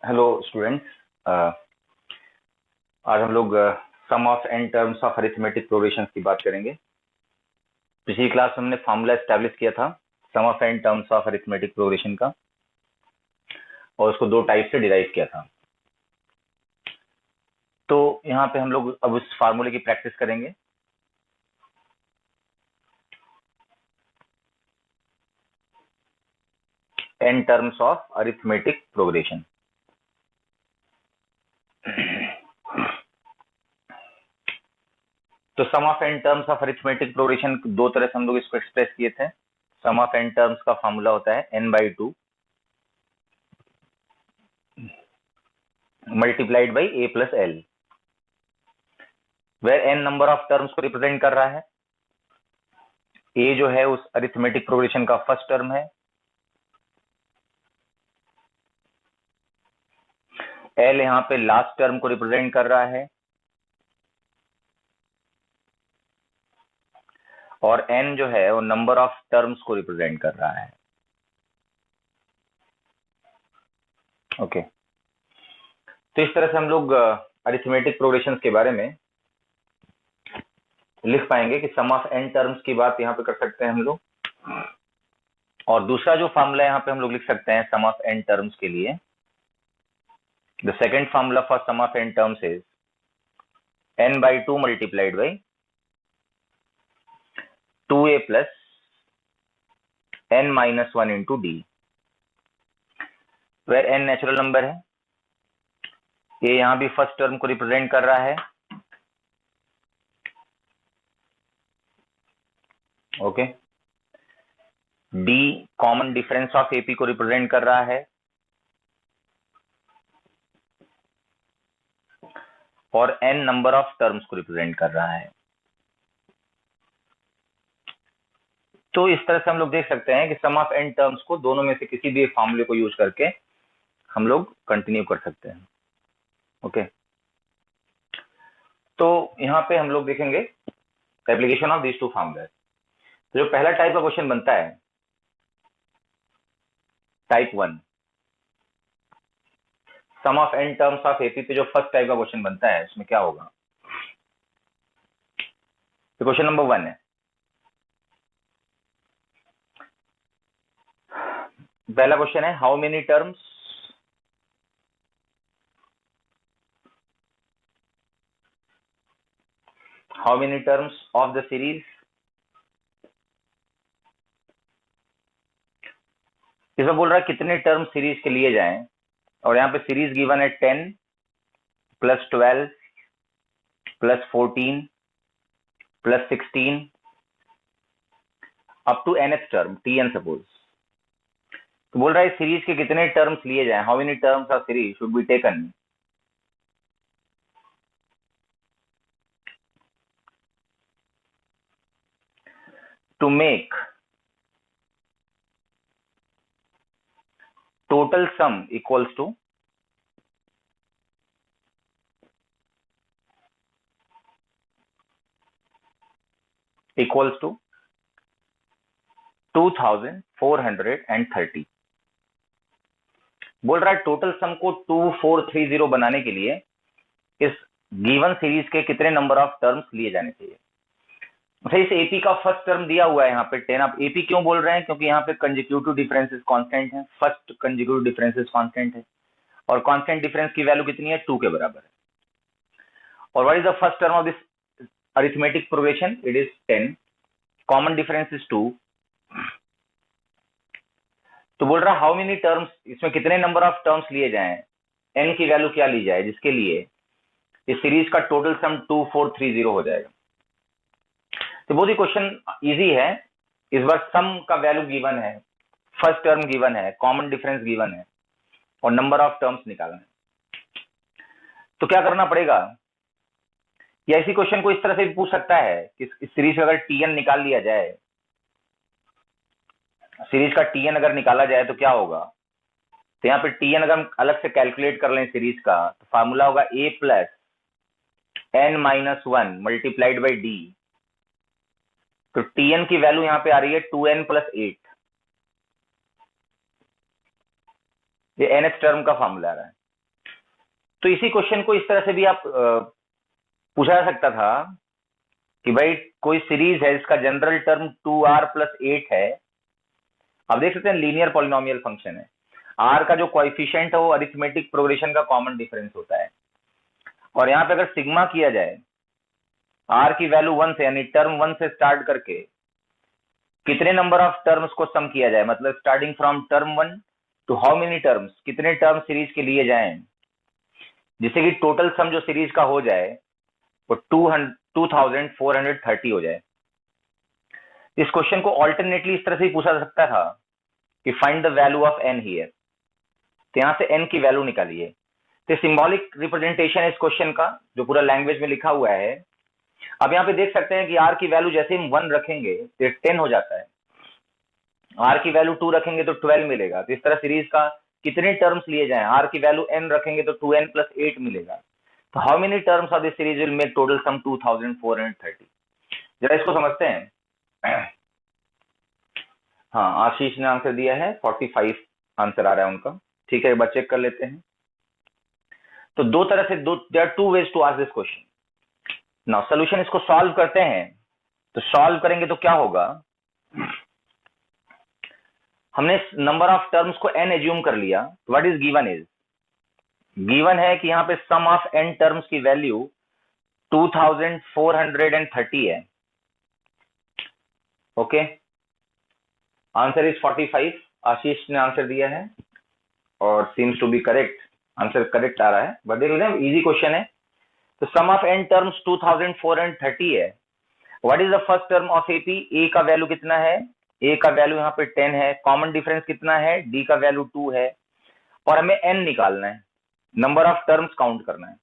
Hello students. आज हम लोग sum of n terms of arithmetic progressions की बात करेंगे। पिछली क्लास में हमने फार्मूला एस्टैब्लिश किया था sum of n terms of arithmetic progression का, और उसको दो टाइप से डिराइव किया था। तो यहाँ पे हम लोग अब उस फार्मूले की प्रैक्टिस करेंगे। N terms of arithmetic progression. तो sum of n terms of arithmetic progression दो तरह से हम लोग इसको एक्सप्रेस किए थे। सम ऑफ एन टर्म्स का फॉर्मूला होता है n/2 multiplied by a plus L, where n number of terms को रिप्रेजेंट कर रहा है। a जो है उस अरिथमेटिक प्रोग्रेशन का फर्स्ट टर्म है, l यहाँ पे लास्ट टर्म को रिप्रेजेंट कर रहा है, और n जो है वो नंबर ऑफ टर्म्स को रिप्रेजेंट कर रहा है। ओके, तो इस तरह से हम लोग अरिथमेटिक प्रोग्रेशंस के बारे में लिख पाएंगे कि सम ऑफ एन टर्म्स की बात यहाँ पे कर सकते हैं हम लोग। और दूसरा जो फॉर्मूला यहाँ पे हम लोग लिख सकते हैं सम ऑफ एन टर्म्स के लिए, the second formula for sum of n terms is n/2 multiplied by 2a plus n-1 into d, where n natural number है। ये यहाँ भी फर्स्ट टर्म को रिप्रेजेंट कर रहा है, okay. D common difference of AP को रिप्रेजेंट कर रहा है, और n नंबर ऑफ टर्म्स को रिप्रेजेंट कर रहा है। तो इस तरह से हम लोग देख सकते हैं कि सम ऑफ एन टर्म्स को दोनों में से किसी भी फॉर्मूले को यूज करके हम लोग कंटिन्यू कर सकते हैं, ओके। तो यहाँ पे हम लोग देखेंगे application of this two formulas. जो पहला टाइप का क्वेश्चन बनता है, type 1, sum of n terms of AP पे जो फर्स्ट टाइप का क्वेश्चन बनता है उसमें क्या होगा। तो क्वेश्चन नंबर 1 है, पहला क्वेश्चन है how many terms of the series. इसमें बोल रहा है कितने टर्म सीरीज के लिए जाएं, और यहाँ पे सीरीज गिवन है 10 plus 12 plus 14 plus 16 up to nth term tn suppose. तो बोल रहा है सीरीज के कितने टर्म्स लिए जाएं, how many terms of series should be taken. To make total sum equals to equals to 2430। बोल रहा है टोटल सम को 2430 बनाने के लिए इस गिवन सीरीज के कितने नंबर ऑफ टर्म्स लिए जाने चाहिए। अच्छा, इस एपी का फर्स्ट टर्म दिया हुआ है यहाँ पे 10। आप एपी क्यों बोल रहे हैं, क्योंकि यहाँ पे कंजिक्यूटिव डिफरेंसेस कांस्टेंट है, फर्स्ट कंजिक्यूटिव डिफरेंसेस कांस्टेंट है, और कांस्टेंट डिफरेंस की वैल्यू कितनी है, 2 के बराबर है। और what is the first term of this arithmetic progression, it is 10, common difference is 2। तो बोल रहा हाउ मेनी टर्म्स, इसमें कितने नंबर ऑफ टर्म्स लिए जाएं, एन की वैल्यू क्या ली जाए जिसके लिए इस सीरीज का टोटल सम 2430 हो जाएगा। तो बहुत ही क्वेश्चन इजी है। इस बार सम का वैल्यू गिवन है, फर्स्ट टर्म गिवन है, कॉमन डिफरेंस गिवन है, और नंबर ऑफ टर्म्स निकालना है। तो क्या करना पड़ेगा, या इसी क्वेश्चन को इस तरह से भी पूछ सकता है कि इस सीरीज का अगर टीएन निकाल लिया जाए, सीरीज का टीएन अगर निकाला जाए तो क्या होगा। तो यहाँ पे टीएन अगर हम अलग से कैलकुलेट कर लें सीरीज का, तो फार्मूला होगा a plus n-1 multiplied by D. तो टीएन की वैल्यू यहाँ पे आ रही है 2n प्लस 8, ये nth टर्म का फार्मूला आ रहा है। तो इसी क्वेश्चन को इस तरह से भी आप पूछा जा सकता था कि भाई कोई सीरीज है जिसका जनरल टर्म 2r + 8 है। आप देख सकते हैं लीनियर पॉलिनोमियल फंक्शन है, r का जो कोएफिशिएंट है वो अरिथमेटिक प्रोग्रेशन का कॉमन डिफरेंस होता है, और यहाँ पे अगर सिग्मा किया जाए r की वैल्यू 1 से, यानी टर्म 1 से स्टार्ट करके कितने नंबर ऑफ टर्म्स को सम किया जाए, मतलब starting from term 1 to how many terms, कितने टर्म सीरीज के लिए जाएं, जिससे कि टोटल सम जो सीरीज का हो जाए वो 2430 हो जाए। इस क्वेश्चन को ऑल्टरनेटली इस तरह से ही पूछा जा सकता था कि find the value of n here, तो यहां से n की वैल्यू निकालिए। तो सिंबॉलिक रिप्रेजेंटेशन है इस क्वेश्चन का जो पूरा लैंग्वेज में लिखा हुआ है। अब यहाँ पे देख सकते हैं कि r की वैल्यू जैसे हम 1 रखेंगे तो 10 हो जाता है, r की वैल्यू 2 रखेंगे तो 12 मिलेगा। तो इस तरह सीरीज का कितने टर्म्स लिए जाएं, r की वैल्यू n रखेंगे तो 2n + 8 मिलेगा। तो how many terms of this series will make total sum 2430। जरा इसको समझते हैं। हाँ, आशीष ने आंसर दिया है, 45 आंसर आ रहा है उनका। ठीक है, एक बार चेक कर लेते हैं। तो दो तरह से there are 2 ways to ask this question. Now solution, इसको सॉल्व करते हैं। तो सॉल्व करेंगे तो क्या होगा, हमने नंबर ऑफ टर्म्स को n एज्यूम कर लिया। What is given is, given है कि यहाँ पे सम ऑफ n टर्म्स की वैल्यू 2430 है। Okay, answer is 45। आशीष ने आंसर दिया है और seems to be correct, answer correct आ रहा है। बट इजी क्वेश्चन है। तो सम ऑफ n टर्म्स 2430 है। What is the first term of AP, a का वैल्यू कितना है, a का वैल्यू यहाँ पे 10 है, कॉमन डिफरेंस कितना है, d का वैल्यू 2 है, और हमें n निकालना है, नंबर ऑफ टर्म्स काउंट करना है।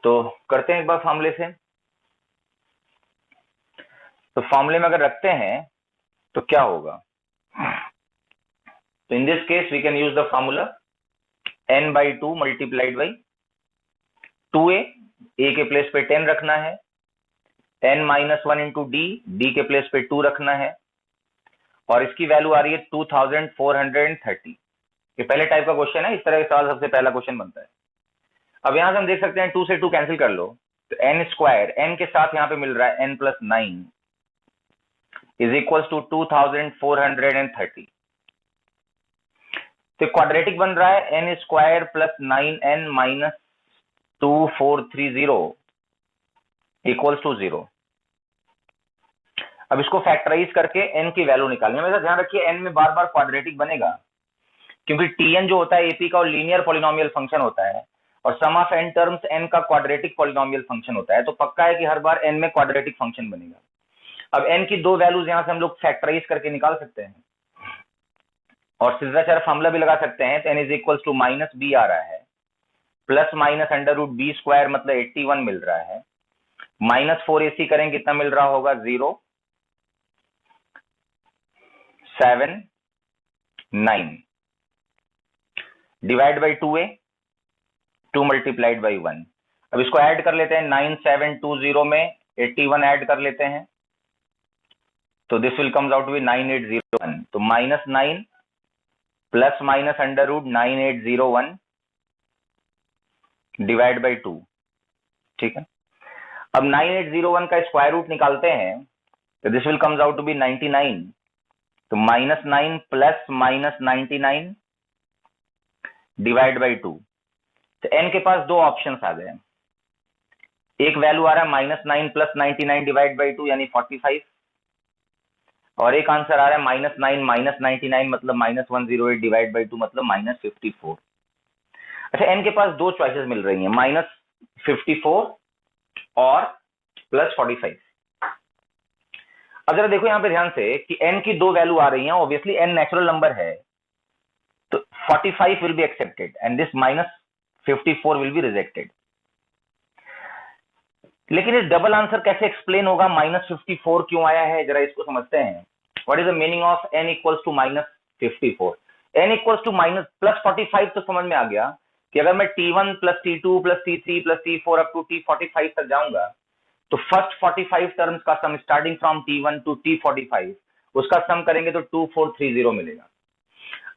तो करते हैं एक बार फॉर्मूले से। तो फॉर्मूले में अगर रखते हैं तो क्या होगा, तो in this case we can use the formula n/2 multiplied by 2a, a के प्लेस पे 10 रखना है, n-1 इंटू d के प्लेस पे 2 रखना है, और इसकी वैल्यू आ रही है 2430। ये पहले टाइप का क्वेश्चन है, इस तरह का सवाल सबसे पहला क्वेश्चन बनता है। अब यहां से हम देख सकते हैं 2 से 2 कैंसिल कर लो, तो n² n के साथ यहां पे मिल रहा है n+9 इज इक्वल टू 2430। तो क्वाड्रेटिक बन रहा है n² + 9n - 2430 इक्वल्स टू 0। अब इसको फैक्टराइज करके n की वैल्यू निकालनी है। हमेशा ध्यान रखिए n में बार बार क्वाड्रेटिक बनेगा, क्योंकि tn जो होता है एपी का, और लीनियर पॉलिनोमियल फंक्शन होता है, और सम ऑफ n टर्म्स n का क्वाड्रेटिक पॉलिनोमियल फंक्शन होता है। तो पक्का है कि हर बार n में क्वाड्रेटिक फंक्शन बनेगा। अब n की दो वैल्यूज यहां से हम लोग फैक्टराइज करके निकाल सकते हैं, और सीधा सारा फॉर्मूला भी लगा सकते हैं। तो n is equal to -b आ रहा है, प्लस माइनस √b² मतलब 81 मिल रहा है, -4ac करेंगे कितना मिल रहा होगा, 0 7 9 divide by 2a, 2 multiplied by 1। अब इसको ऐड कर लेते हैं, 9720 में 81 ऐड कर लेते हैं, तो this will comes out to be 9801। तो -9 प्लस माइनस √9801 डिवाइड बाई 2। ठीक है, अब 9801 का स्क्वायर रूट निकालते हैं, तो this will comes out to be 99। तो -9 प्लस -99 डिवाइड बाई 2। तो n के पास दो ऑप्शंस आ गए, एक वैल्यू आ रहा है -9 प्लस 99 डिवाइड बाई 2 यानी 45, और एक आंसर आ रहा है -9 माइनस 99 मतलब -108 डिवाइड बाई 2 मतलब -54। अच्छा, n के पास दो चॉइसेस मिल रही हैं, -54 और +45। अब जरा देखो यहाँ पे ध्यान से कि n की दो वैल्यू आ रही हैं, ऑब्वियसली n नेचुरल नंबर है, तो 45 will be accepted and this -54 will be rejected. लेकिन इस डबल आंसर कैसे एक्सप्लेन होगा, -54 क्यों आया है, जरा इसको समझते हैं। What is the meaning of n equals to -54? n equals to +45 तो समझ में आ गया कि अगर मैं t1 + t2 + t3 + t4 up to t45 तक जाऊंगा, तो फर्स्ट 45 टर्म्स का सम starting from t1 to t45 उसका सम करेंगे तो 2430 मिलेगा।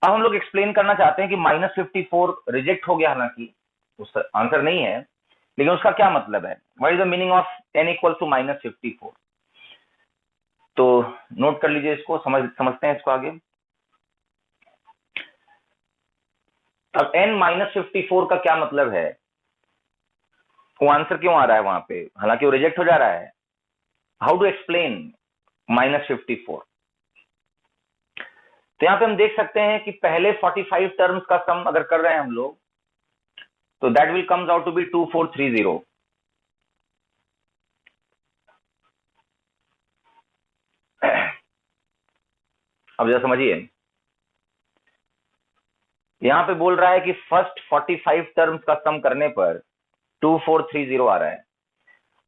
अब हम लोग एक्सप्लेन करना चाहते हैं कि -54 रिजेक्ट हो गया, हालांकि उस आंसर नहीं है, लेकिन उसका क्या मतलब है, what is the meaning of n equal to -54। तो नोट कर लीजिए इसको, समझते हैं इसको आगे। अब n -54 का क्या मतलब है, वो आंसर क्यों आ रहा है वहां पे, हालांकि वो रिजेक्ट हो जा रहा है। How to explain -54। तो यहां पे हम देख सकते हैं कि पहले 45 टर्म्स का सम अगर कर रहे हैं हम लोग, तो that will comes out to be 2430। अब जरा समझिए, यहां पे बोल रहा है कि फर्स्ट 45 टर्म्स का सम करने पर 2430 आ रहा है,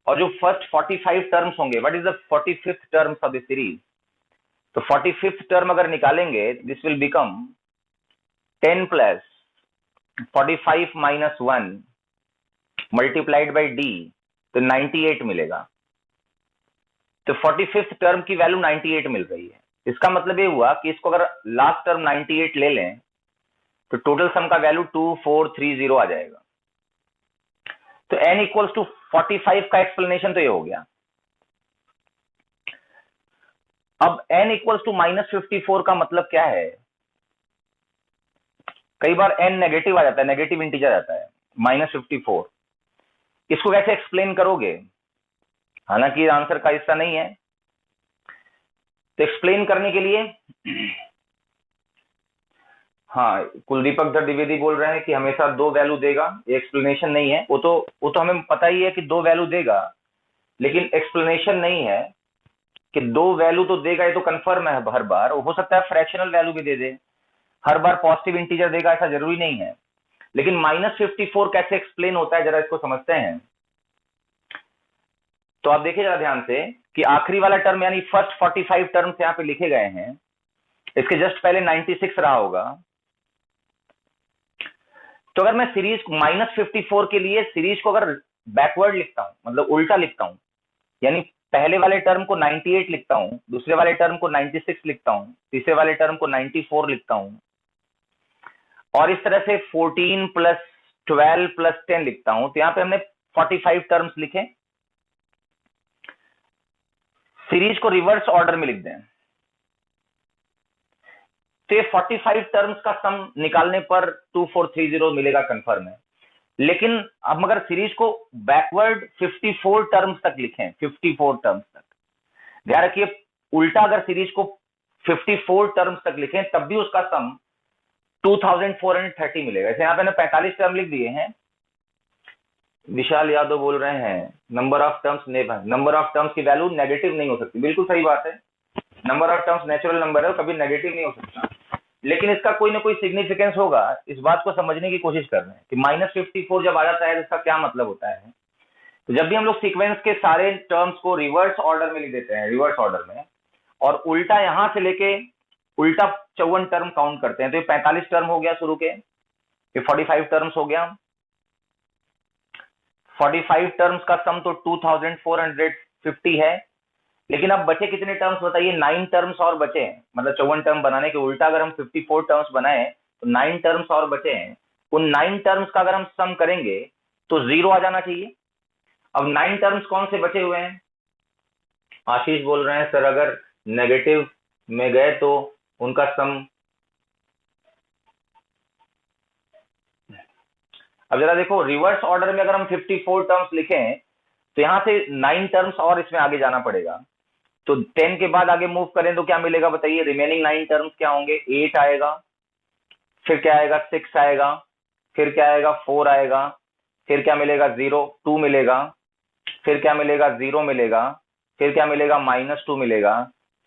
और जो फर्स्ट 45 टर्म्स होंगे, what is the 45th terms of the series, तो 45th टर्म अगर निकालेंगे, this will become 10 plus 45 minus 1 multiplied by D, तो 98 मिलेगा। तो 45th टर्म की वैल्यू 98 मिल रही है। इसका मतलब ये हुआ कि इसको अगर लास्ट टर्म 98 ले लें, तो टोटल सम का वैल्यू 2430 आ जाएगा। तो n इक्वल्स टू 45 का एक्सप्लेनेशन तो ये हो गया। अब n इक्वल्स टू -54 का मतलब क्या है, कई बार n नेगेटिव आ जाता है, नेगेटिव इंटीजर आता है -54, इसको कैसे एक्सप्लेन करोगे, हालांकि आंसर का हिस्सा नहीं है। तो एक्सप्लेन करने के लिए, हाँ, कुलदीपक धर द्विवेदी बोल रहे हैं कि हमेशा 2 वैल्यू देगा, ये एक्सप्लेनेशन नहीं है। वो तो हमें पता ही है कि 2 वैल्यू देगा, लेकिन एक्सप्लेनेशन नहीं है कि 2 वैल्यू तो देगा, ये तो कंफर्म है। हर बार हो सकता है फ्रैक्शनल वैल्यू भी दे दे, हर बार पॉजिटिव इंटीजर देगा ऐसा जरूरी नहीं है। लेकिन -54 कैसे एक्सप्लेन होता है, जरा इसको समझते हैं। तो आप देखिए जरा ध्यान से कि आखिरी वाला टर्म यानी फर्स्ट 45 टर्म्स यहाँ पे लिखे गए हैं, इसके जस्ट पहले 96 रहा होगा। तो अगर मैं सीरीज -54 के लिए सीरीज को अगर बैकवर्ड लिखता हूं, मतलब उल्टा लिखता हूं, यानी पहले वाले टर्म को 98 लिखता हूं, दूसरे वाले टर्म को 96 लिखता हूं, तीसरे वाले टर्म को 94 लिखता हूं, और इस तरह से 14 प्लस 12 प्लस 10 लिखता हूं, तो यहां पे हमने 45 टर्म्स लिखे। सीरीज को रिवर्स ऑर्डर में लिख दें, तो ये 45 टर्म्स का सम निकालने पर 2430 मिलेगा, कंफर्म है। लेकिन अब अगर सीरीज को बैकवर्ड 54 टर्म्स तक लिखें, 54 टर्म्स तक, ध्यान रखिए, उल्टा अगर सीरीज को 54 टर्म्स तक लिखें तब भी उसका सम 2430 मिलेगा। जैसे यहां पे ना 45 टर्म लिख दिए हैं। विशाल यादव बोल रहे हैं नंबर ऑफ टर्म्स की वैल्यू नेगेटिव नहीं हो सकती, बिल्कुल सही बात है। Number of terms natural number है, कभी नेगेटिव नहीं हो सकता, लेकिन इसका कोई ना कोई सिग्निफिकेंस होगा। इस बात को समझने की कोशिश कर रहे हैं कि -54 जब आ जाता है तो इसका क्या मतलब होता है। तो जब भी हम लोग सीक्वेंस के सारे टर्म्स को रिवर्स ऑर्डर में लिख देते हैं, रिवर्स ऑर्डर में, और उल्टा यहां से लेके उल्टा 54 टर्म काउंट करते हैं, तो ये 45 टर्म हो गया शुरू के, ये 45 टर्म्स हो गया। 45 टर्म्स का सम तो 2450 है, लेकिन अब बचे कितने टर्म्स बताइए, 9 टर्म्स और बचे हैं, मतलब 54 टर्म बनाने के उल्टा अगर हम 54 टर्म्स बनाए तो 9 टर्म्स और बचे हैं। उन 9 टर्म्स का अगर हम सम करेंगे तो 0 आ जाना चाहिए। अब 9 टर्म्स कौन से बचे हुए हैं, आशीष बोल रहे हैं सर अगर नेगेटिव में गए तो उनका सम, अब जरा देखो रिवर्स ऑर्डर में अगर हम 54 टर्म्स लिखें तो यहां से 9 टर्म्स और इसमें आगे जाना पड़ेगा। तो 10 के बाद आगे मूव करें तो क्या मिलेगा बताइए, रिमेनिंग 9 टर्म्स क्या होंगे, 8 आएगा, फिर क्या आएगा, 6 आएगा, फिर क्या आएगा, 4 आएगा, फिर क्या मिलेगा, 0 2 मिलेगा, फिर क्या मिलेगा, 0 मिलेगा, फिर क्या मिलेगा, -2 मिलेगा,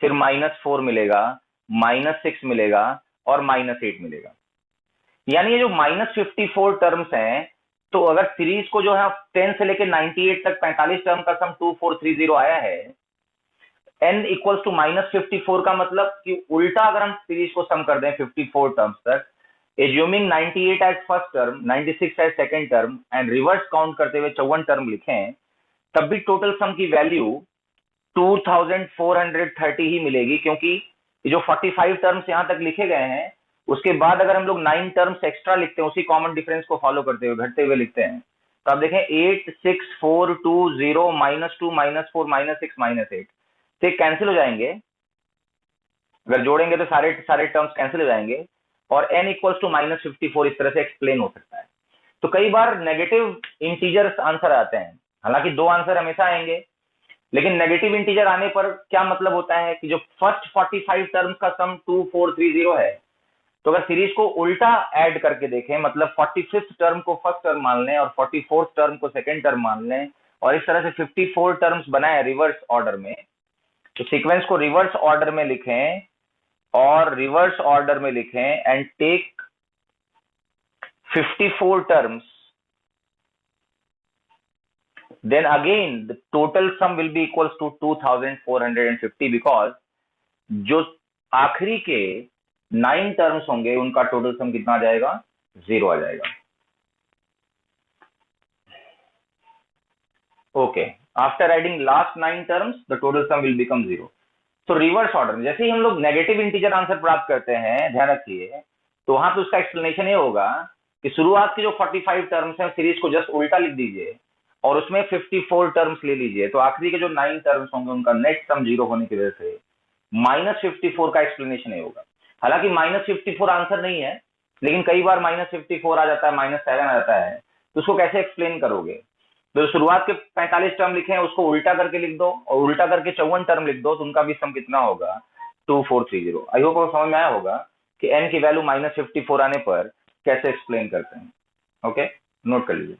फिर -4 मिलेगा, -6 मिलेगा, और -8 मिलेगा। यानी ये जो -54 टर्म्स हैं, तो अगर सीरीज को जो है 10 से लेकर 98 तक 45 टर्म का सम 2430 आया है, n इक्वल्स टू -54 का मतलब कि उल्टा अगर हम सीरीज को सम कर दें 54 टर्म्स तक, assuming 98 as first term, 96 as second term, and reverse count करते हुए 54 टर्म लिखें, तब भी टोटल सम की वैल्यू 2430 ही मिलेगी, क्योंकि ये जो 45 टर्म्स यहां तक लिखे गए हैं उसके बाद अगर हम लोग 9 टर्म्स एक्स्ट्रा लिखते हैं उसी कॉमन डिफरेंस को फॉलो करते हुए घटते हुए लिखते हैं, तो आप देखें 8 6 4 2 0 -2 -4 -6 -8 तो कैंसिल हो जाएंगे। अगर जोड़ेंगे तो सारे सारे टर्म्स कैंसिल हो जाएंगे और n इक्वल्स टू -54 इस तरह से एक्सप्लेन हो सकता है। तो कई बार नेगेटिव इंटीजर्स आंसर आते हैं, हालांकि 2 आंसर हमेशा आएंगे, लेकिन नेगेटिव इंटीजर आने पर क्या मतलब होता है कि जो फर्स्ट 45 टर्म्स का सम 2430 है, तो अगर सीरीज को उल्टा ऐड करके देखें, मतलब 45th टर्म को फर्स्ट टर्म मान लें और 44th टर्म को सेकेंड टर्म मान लें और इस तरह से 54 टर्म्स बनाए रिवर्स ऑर्डर में, तो सीक्वेंस को रिवर्स ऑर्डर में लिखें और रिवर्स ऑर्डर में लिखें and take 54 terms, then again the total sum will be equals to 2450 because जो आखिरी के 9 टर्म्स होंगे उनका टोटल सम कितना आ जाएगा, 0 आ जाएगा। Okay, after adding last 9 terms the total sum will become 0। तो रिवर्स ऑर्डर जैसे ही हम लोग नेगेटिव इंटीजर आंसर प्राप्त करते हैं, ध्यान रखिए, तो वहां पे उसका एक्सप्लेनेशन ये होगा कि शुरुआत की जो 45 टर्म्स है सीरीज को जस्ट उल्टा लिख दीजिए और उसमें 54 टर्म्स ले लीजिए, तो आखिरी के जो 9 टर्म्स होंगे उनका नेट सम 0 होने की वजह से -54 का एक्सप्लेनेशन ये होगा। हालांकि -54 आंसर नहीं है, लेकिन कई बार -54 आ जाता है, -7 आ जाता है, तो उसको कैसे एक्सप्लेन करोगे? तो शुरुआत के 45 टर्म लिखे हैं उसको उल्टा करके लिख दो और उल्टा करके 54 टर्म लिख दो, तो उनका भी सम कितना होगा, 2430। आई होप आपको समझ में आया होगा कि n की वैल्यू -54 आने पर कैसे एक्सप्लेन करते हैं। ओके, नोट कर लीजिए।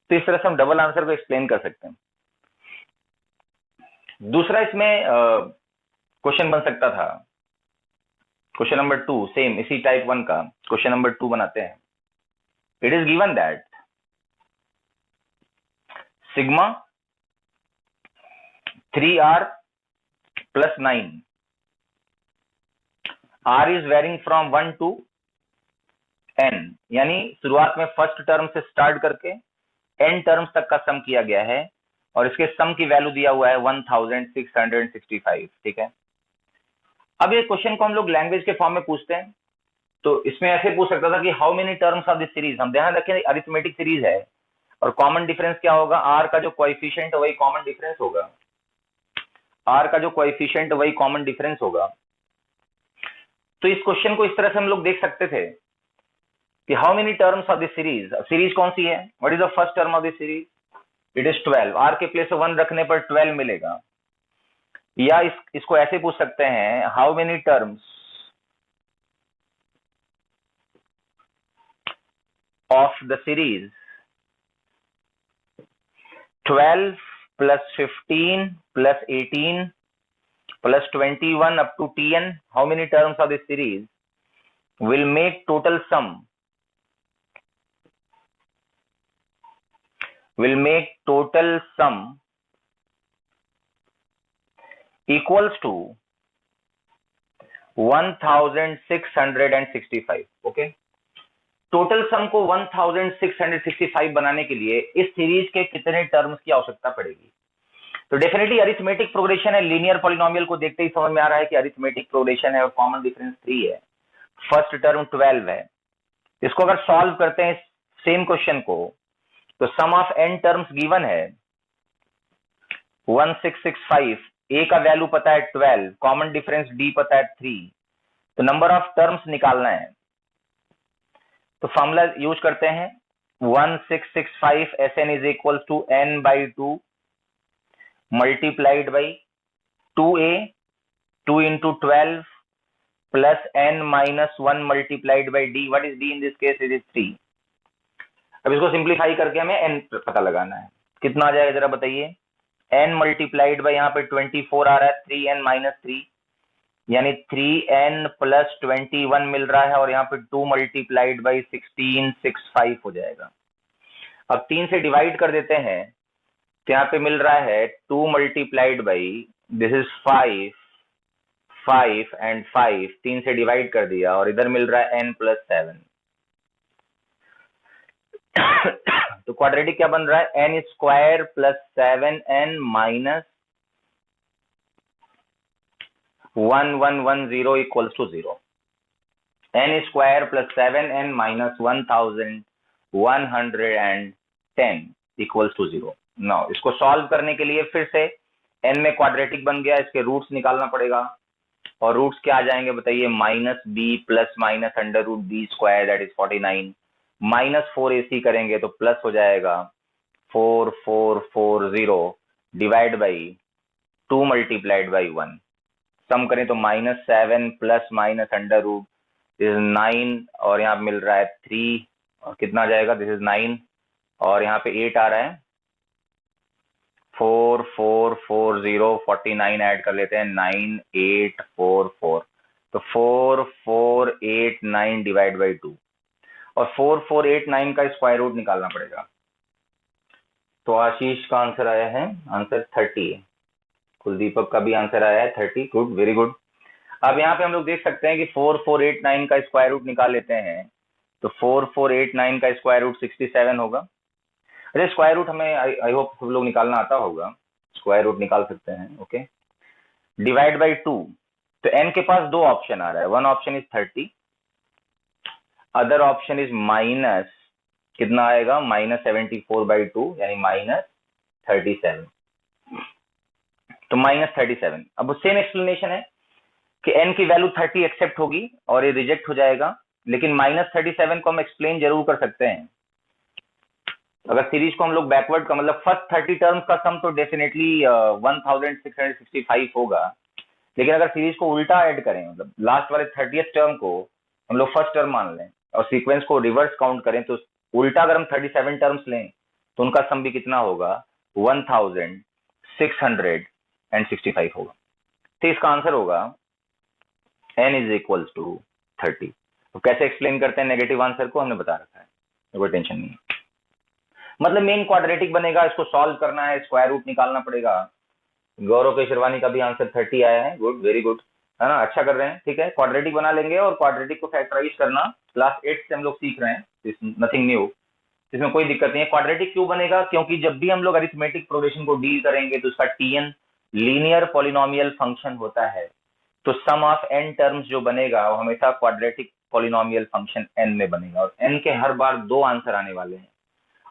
तो इस तरह से हम डबल आंसर को एक्सप्लेन कर सकते हैं। दूसरा इसमें क्वेश्चन बन सकता था, क्वेश्चन नंबर 2, सेम इसी टाइप 1 का क्वेश्चन नंबर 2 बनाते हैं। It is given that sigma 3r + 9 r is varying from 1 to n, यानी शुरुआत में फर्स्ट टर्म से स्टार्ट करके n टर्म्स तक का सम किया गया है और इसके सम की वैल्यू दिया हुआ है 1665। ठीक है, अब ये क्वेश्चन को हम लोग लैंग्वेज के फॉर्म में पूछते हैं, तो इसमें ऐसे पूछ सकता था कि how many terms of this series. हम ध्यान रखें अरिथमेटिक सीरीज है और कॉमन डिफरेंस क्या होगा, आर का जो कोएफिशिएंट है वही कॉमन डिफरेंस होगा, आर का जो कोएफिशिएंट वही कॉमन डिफरेंस होगा। तो इस क्वेश्चन को इस तरह से हम लोग देख सकते थे कि how many terms of this series, series कौन सी है, what is the first term of this series, it is 12, r के प्लेस 1 रखने पर 12 मिलेगा। या इसको ऐसे पूछ सकते हैं, how many terms of the series 12 + 15 + 18 + 21 up to tn, how many terms of this series will make total sum equals to 1665। Okay, total sum को 1665 बनाने के लिए इस सीरीज के कितने टर्म्स की आवश्यकता पड़ेगी? तो डेफिनेटली अरिथमेटिक प्रोग्रेशन है, लीनियर पॉलिनोमियल को देखते ही समझ में आ रहा है कि अरिथमेटिक प्रोग्रेशन है और कॉमन डिफरेंस 3 है, फर्स्ट टर्म 12 है। इसको अगर सॉल्व करते हैं सेम क्वेश्चन को, तो sum of n terms given है 1665, a का वैल्यू पता है 12, कॉमन डिफरेंस d पता है 3, तो नंबर ऑफ टर्म्स निकालना है। तो फॉर्मूला यूज करते हैं 1665 Sn is equal to n/2 multiplied by 2a 2 into 12 plus n minus 1 multiplied by d. What is d in this case? It is 3. अब इसको सिंप्लीफाई करके हमें n पता लगाना है, कितना आ जाएगा जरा बताइए। n मल्टीप्लाइड बाई यहाँ पे 24 आ रहा है, 3n माइनस 3 यानी 3n + 21 मिल रहा है और यहाँ पे 2 मल्टीप्लाइड बाई 1665 हो जाएगा। अब 3 से डिवाइड कर देते हैं तो यहाँ पे मिल रहा है 2 multiplied by, this is 5, 5 and 5, 3 से डिवाइड कर दिया, और इधर मिल रहा है n+7। तो क्वाड्रेटिक क्या बन रहा है, n² + 7n minus 1110 equals to 0। n² + 7n minus 1110 equals to 0। Now इसको सॉल्व करने के लिए फिर से n में क्वाड्रेटिक बन गया, इसके रूट्स निकालना पड़ेगा, और रूट्स क्या आ जाएंगे बताइए, -b plus minus √b² that is 49, -4ac करेंगे तो प्लस हो जाएगा 4440 डिवाइड बाई 2 मल्टीप्लाइड बाई 1, सम करें तो -7 प्लस माइनस √ इज 9, और यहाँ मिल रहा है 3, और कितना जाएगा, दिस इज 9, और यहाँ पे 8 आ रहा है, 4440 49 ऐड कर लेते हैं, 9844, तो 4489 डिवाइड बाई 2, और 4489 का स्क्वायर रूट निकालना पड़ेगा। तो आशीष का आंसर आया है, आंसर 30 है। कुलदीपक का भी आंसर आया है 30, गुड, वेरी गुड। अब यहाँ पे हम लोग देख सकते हैं कि 4489 का स्क्वायर रूट निकाल लेते हैं, तो 4489 का स्क्वायर रूट 67 होगा। अरे स्क्वायर रूट हमें आई होप सब लोग निकालना आता होगा, स्क्वायर रूट निकाल सकते हैं, ओके। डिवाइड बाई 2, तो n के पास दो ऑप्शन आ रहा है, one option is 30, other option is minus, कितना आएगा, -74/2 यानी -37, तो -37। अब सेम एक्सप्लेनेशन है कि n की वैल्यू 30 एक्सेप्ट होगी और ये रिजेक्ट हो जाएगा, लेकिन -37 को हम एक्सप्लेन जरूर कर सकते हैं। अगर सीरीज को हम लोग बैकवर्ड का मतलब फर्स्ट 30 टर्म्स का सम तो डेफिनेटली 1665 होगा, लेकिन अगर सीरीज को उल्टा ऐड करें, मतलब लास्ट वाले 30th टर्म को हम लोग फर्स्ट टर्म मान लें और सीक्वेंस को रिवर्स काउंट करें, तो उल्टा अगर हम 37 टर्म्स लें तो उनका सम भी कितना होगा, 1665 होगा। तो इसका आंसर होगा n इज इक्वल टू 30। तो कैसे एक्सप्लेन करते हैं नेगेटिव आंसर को, हमने बता रखा है, कोई टेंशन नहीं है। मतलब मेन क्वाड्रेटिक बनेगा, इसको सॉल्व करना है, स्क्वायर रूट निकालना पड़ेगा। गौरव केशरवानी का भी आंसर 30 आया है, गुड, वेरी गुड, है ना, अच्छा कर रहे हैं, ठीक है। क्वाड्रेटिक बना लेंगे, और क्वाड्रेटिक को फैक्टराइज करना क्लास 8 से हम लोग सीख रहे हैं, नथिंग न्यू, इसमें कोई दिक्कत नहीं है। क्वाड्रेटिक क्यों बनेगा, क्योंकि जब भी हम लोग अरिथमेटिक प्रोग्रेशन को डील करेंगे तो उसका tn लीनियर पॉलिनोमियल फंक्शन होता है, तो सम ऑफ n टर्म्स जो बनेगा वो हमेशा क्वाड्रेटिक पॉलिनोमियल फंक्शन n में बनेगा, और n के हर बार दो आंसर आने वाले हैं,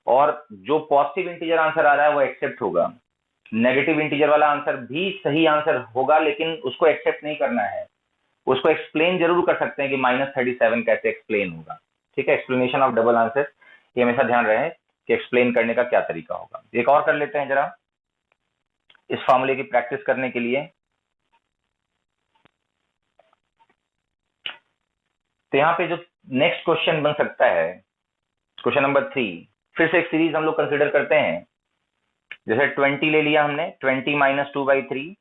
और जो पॉजिटिव इंटीजर आंसर आ रहा है वो एक्सेप्ट होगा, नेगेटिव इंटीजर वाला आंसर भी सही आंसर होगा, लेकिन उसको एक्सेप्ट नहीं करना है, उसको एक्सप्लेन जरूर कर सकते हैं कि -37 कैसे एक्सप्लेन होगा, ठीक है। एक्सप्लेनेशन ऑफ डबल आंसर ये हमेशा ध्यान रहे कि एक्सप्लेन करने का क्या तरीका होगा। एक और कर लेते हैं जरा इस फॉर्मूले की प्रैक्टिस करने के लिए। तो यहाँ पे जो नेक्स्ट क्वेश्चन बन सकता है, क्वेश्चन नंबर 3, फिर से एक सीरीज हम लोग कंसिडर करते हैं। जैसे 20 ले लिया हमने, 20 - 2/3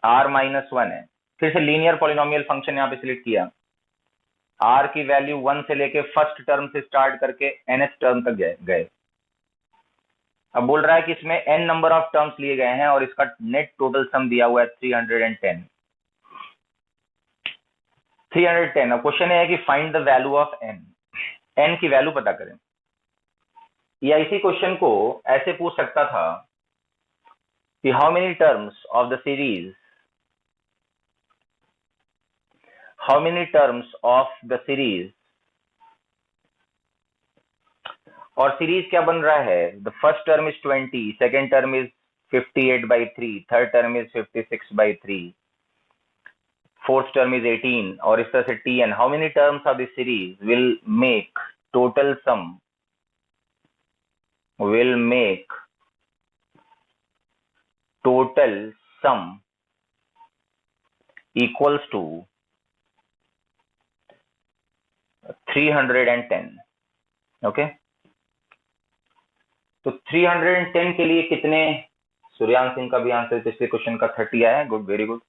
r - 1 है, फिर से लीनियर पॉलिनोमियल फंक्शन यहाँ पे सिलेक्ट किया, r की वैल्यू 1 से लेके फर्स्ट टर्म से स्टार्ट करके nth टर्म तक गए। अब बोल रहा है कि इसमें n नंबर ऑफ टर्म्स लिए गए हैं और इसका नेट टोटल सम दिया हुआ है 310। अब क्वेश्चन है कि find the value of n की वैल्यू पता करें। या इसी क्वेश्चन को ऐसे पूछ सकता था कि how many terms of the series, और सीरीज क्या बन रहा है, the first term is 20, second term is 58/3, third term is 56/3, fourth term is 18, और इस तरह से tn, how many terms of this series will make total sum, equals to 310, okay. तो 310 के लिए कितने, सूर्यांश सिंह का भी आंसर पिछले क्वेश्चन का 30 आया है, गुड, वेरी गुड।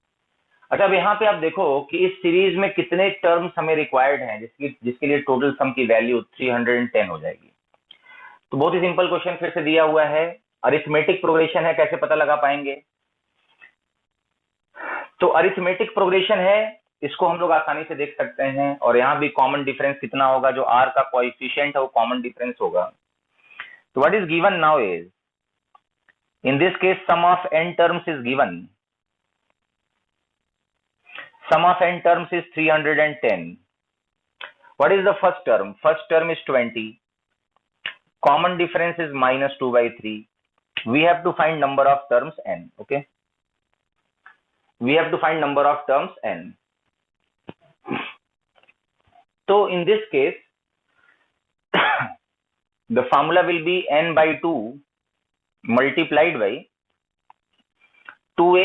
अच्छा, अब यहाँ पे आप देखो कि इस सीरीज में कितने टर्म्स हमें रिक्वायर्ड हैं जिसके लिए टोटल सम की वैल्यू 310 हो जाएगी। तो बहुत ही सिंपल क्वेश्चन फिर से दिया हुआ है अरिथमेटिक प्रोग्रेशन है, कैसे पता लगा पाएंगे? तो अरिथमेटिक प्रोग्रेशन है, इसको हम लोग आसानी से देख सकते हैं, और यहाँ भी कॉमन डिफरेंस कितना होगा, जो आर का कोएफिशिएंट है वो कॉमन डिफरेंस होगा। तो what is given now is, in this case sum of n terms is given. Sum of n terms is 310. What is the first term? First term is 20. Common difference is minus 2 by 3. We have to find number of terms n. Okay. We have to find number of terms n. So in this case, the formula will be n by 2 multiplied by 2a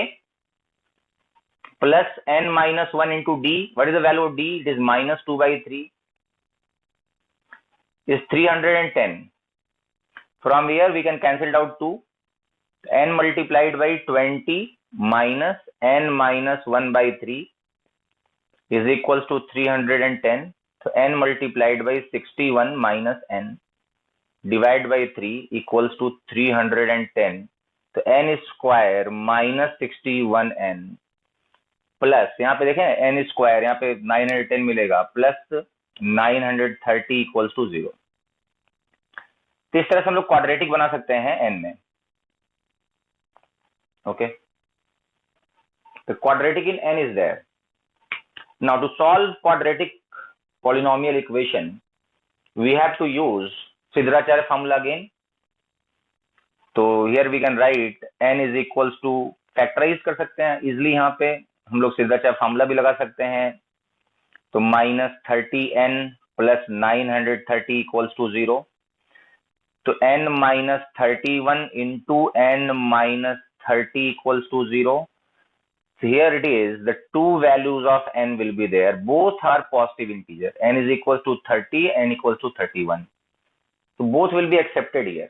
plus n minus 1 into d. What is the value of d? It is minus 2 by 3 is 310. From here we can cancel out 2. N multiplied by 20 minus n minus 1 by 3 is equals to 310. So n multiplied by 61 minus n divide by 3 equals to 310. तो n square minus 61n plus, यहाँ पे देखें n square, यहाँ पे 910 मिलेगा, plus 930 equals to 0। तो इस तरह से हम लोग क्वाड्रेटिक बना सकते हैं n में। ओके, तो quadratic in n is there. Now to solve quadratic polynomial equation we have to use Shridharacharya formula again. तो here we can write n is equals to, factorise कर सकते हैं इजिली, यहाँ पे हम लोग सिद्धाचार्य फॉर्मूला भी लगा सकते हैं। तो minus 30n plus 930 equals to 0। तो n minus 31 into n minus 30 equals to 0. So here it is, the two values of n will be there, both are positive integer, n is equals to 30, n equals to 31. So both will be accepted here.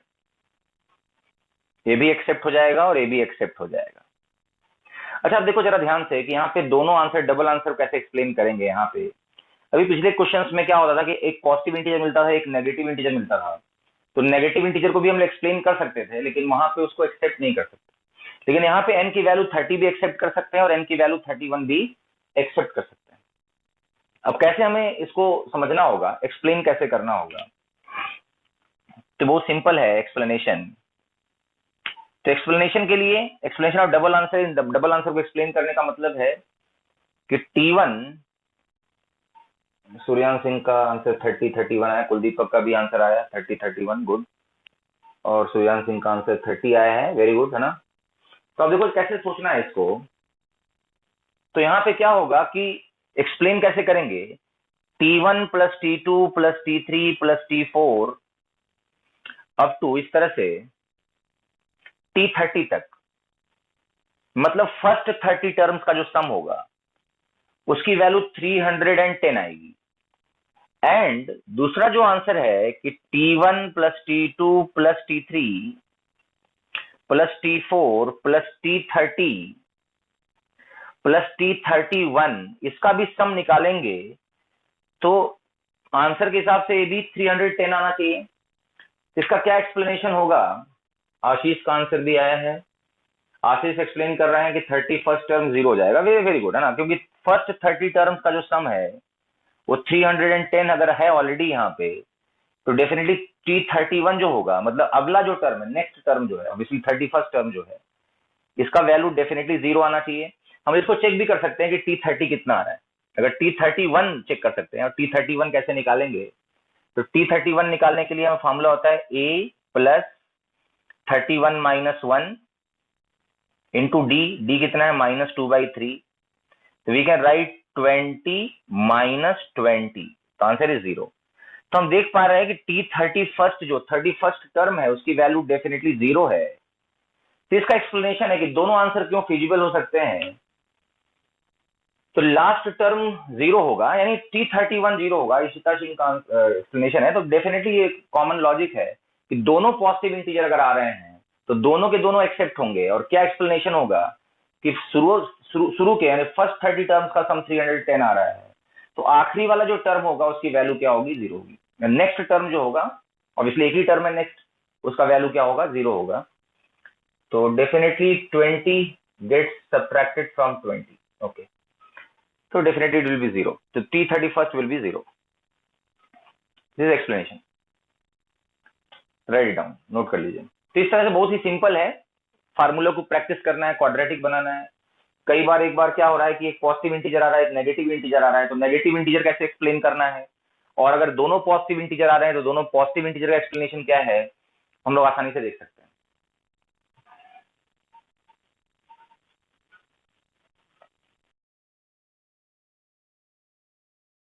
ये भी accept हो जाएगा और ये भी accept हो जाएगा। अच्छा, अब देखो जरा ध्यान से कि यहाँ पे दोनों आंसर, डबल आंसर कैसे एक्सप्लेन करेंगे। यहाँ पे अभी पिछले क्वेश्चंस में क्या होता था कि एक पॉजिटिव इंटीजर मिलता था, एक नेगेटिव इंटीजर मिलता था। तो नेगेटिव इंटीजर को भी हम एक्सप्लेन कर सकते थे, लेकिन वहां पे उसको एक्सेप्ट नहीं कर सकते। लेकिन यहाँ पे n की वैल्यू 30 भी एक्सेप्ट कर सकते हैं और n की वैल्यू 31 भी एक्सेप्ट कर सकते हैं। अब कैसे हमें इसको समझना होगा, एक्सप्लेन कैसे करना होगा, तो बहुत सिंपल है एक्सप्लेनेशन। तो एक्सप्लेनेशन के लिए, explanation of double answer, double answer को एक्सप्लेन करने का मतलब है कि T1, सूर्यान सिंह का आंसर 30-31 आया, कुलदीपक का भी आंसर आया 30-31, गुड, और सूर्यान सिंह का आंसर 30 आया है, वेरी गुड, है ना। तो अब देखो कैसे सोचना है इसको। तो यहाँ पे क्या होगा कि एक्सप्लेन कैसे करेंगे, T1 plus T2 plus T3 plus T4 up to इस तरह से T30 तक, मतलब फर्स्ट 30 टर्म्स का जो सम होगा उसकी वैल्यू 310 आएगी। एंड दूसरा जो आंसर है कि T1 plus T2 plus T3 plus T4 plus T30 plus T31, इसका भी सम निकालेंगे तो आंसर के हिसाब से ये भी 310 आना चाहिए। इसका क्या एक्सप्लेनेशन होगा, आशीष का आंसर भी आया है। आशीष एक्सप्लेन कर रहे हैं कि 31st टर्म 0 हो जाएगा, वेरी वेरी गुड, है ना, क्योंकि फर्स्ट 30 टर्म्स का जो सम है वो 310 अगर है ऑलरेडी यहाँ पे, तो डेफिनेटली T31 जो होगा, मतलब अगला जो टर्म है, नेक्स्ट टर्म जो है, ऑब्वियसली 31st टर्म जो है, इसका वैल्यू डेफिनेटली 0 आना चाहिए। हम इसको चेक भी कर सकते हैं कि T30 कितना आ रहा है, अगर T31 चेक कर सकते हैं। और T31 कैसे निकालेंगे, तो T31 निकालने के लिए हमें फॉर्मूला होता है a plus 31 minus 1 into D कितना है, माइनस 2/3। तो वी कैन राइट 20 माइनस 20, तो आंसर इज 0। तो हम देख पा रहे हैं कि T31 जो 31st टर्म है उसकी वैल्यू डेफिनेटली 0 है। तो इसका एक्सप्लेनेशन है कि दोनों आंसर क्यों फिजिबल हो सकते हैं। तो लास्ट टर्म 0 होगा, यानी T31 0 होगा, इशिता सिंह का एक्सप्लेनेशन है। तो डेफिनेटली ये कॉमन लॉजिक है कि दोनों पॉजिटिव इंटीजर अगर आ रहे हैं तो दोनों के दोनों एक्सेप्ट होंगे। और क्या एक्सप्लेनेशन होगा कि शुरू के यानी फर्स्ट 30 टर्म्स का सम 310 आ रहा है, तो आखिरी वाला जो टर्म होगा उसकी वैल्यू क्या होगी, 0 होगी। नेक्स्ट टर्म जो होगा, ऑब्वियसली एक ही टर्म है नेक्स्ट, उसका वैल्यू क्या होगा, 0 होगा। So definitely 20 gets subtracted from 20. Okay. So definitely it will be 0. So T31st will be 0. This is explanation. Write it down. Note कर लीजिए. तो इस तरह से बहुत ही सिंपल है. फार्मूला को प्रैक्टिस करना है, क्वाड्रेटिक बनाना है. कई बार एक बार क्या हो रहा है कि एक पॉजिटिव इंटीजर आ रहा है, एक नेगेटिव इंटीजर आ रहा है, तो नेगेटिव इंटीजर कैसे एक्सप्लेन करना है, और अगर दोनों पॉजिटिव इंटीजर आ रहे हैं तो दोनों पॉजिटिव इंटीजर का एक्सप्लेनेशन क्या है, हम लोग आसानी से देख सकते हैं.